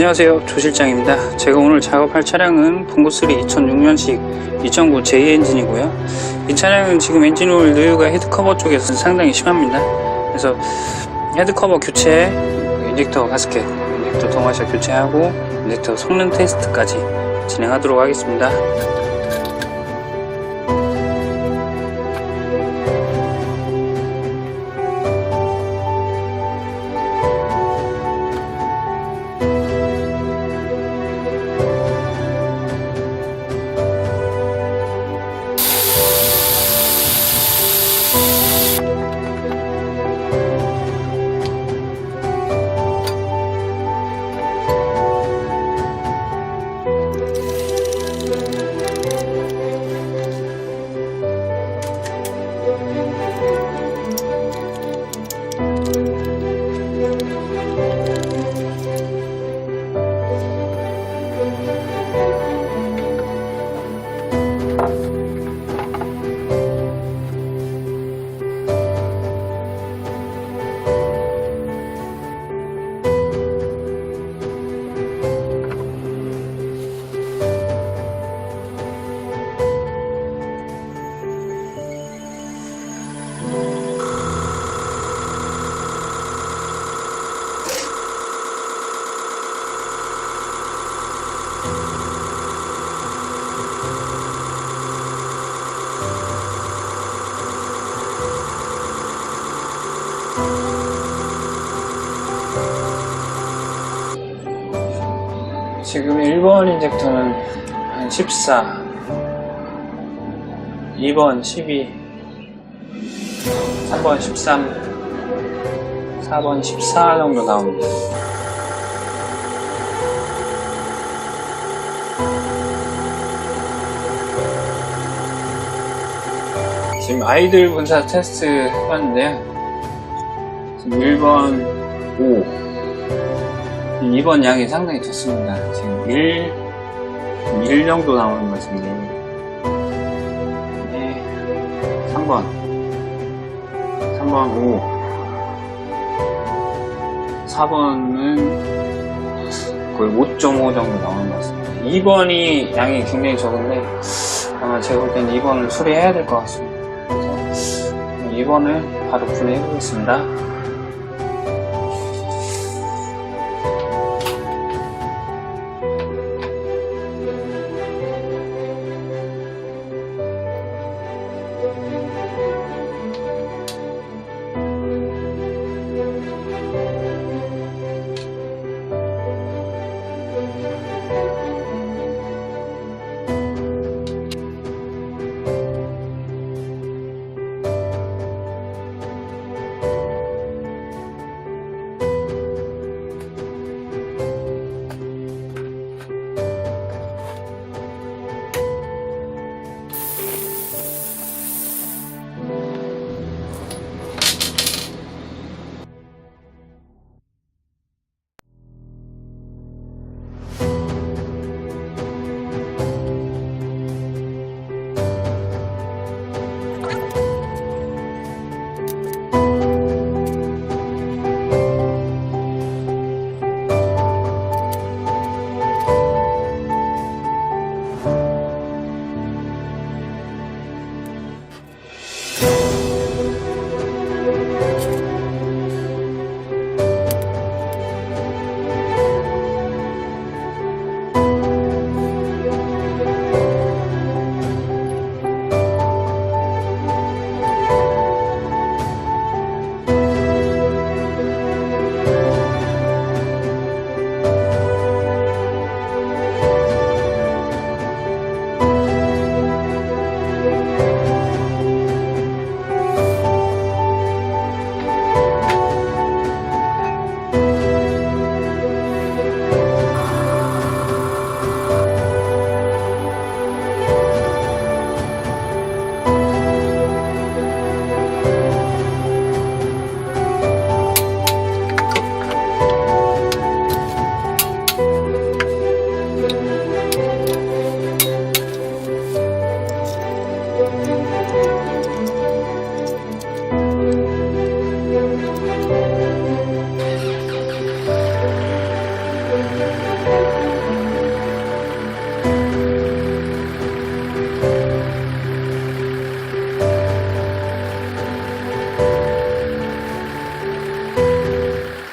안녕하세요, 조실장입니다. 제가 오늘 작업할 차량은 봉고3 2006년식 2.9 J 엔진이고요. 이 차량은 지금 엔진오일 누유가 헤드커버 쪽에서 상당히 심합니다. 그래서 헤드커버 교체, 인젝터 가스켓, 인젝터 동화샤 교체하고 인젝터 성능 테스트까지 진행하도록 하겠습니다. 지금 1번 인젝터는 한 14, 2번 12, 3번 13, 4번 14 정도 나옵니다. 지금 아이들 분사 테스트 해봤는데요. 지금 1번 5, 2번 양이 상당히 좋습니다. 지금 1 정도 나오는 것 같은데. 네, 3번 5, 4번은 거의 5.5 정도 나오는 것 같습니다. 2번이 양이 굉장히 적은데 아마 제가 볼 때는 2번을 수리해야 될 것 같습니다. 그래서 2번을 바로 분해해 보겠습니다.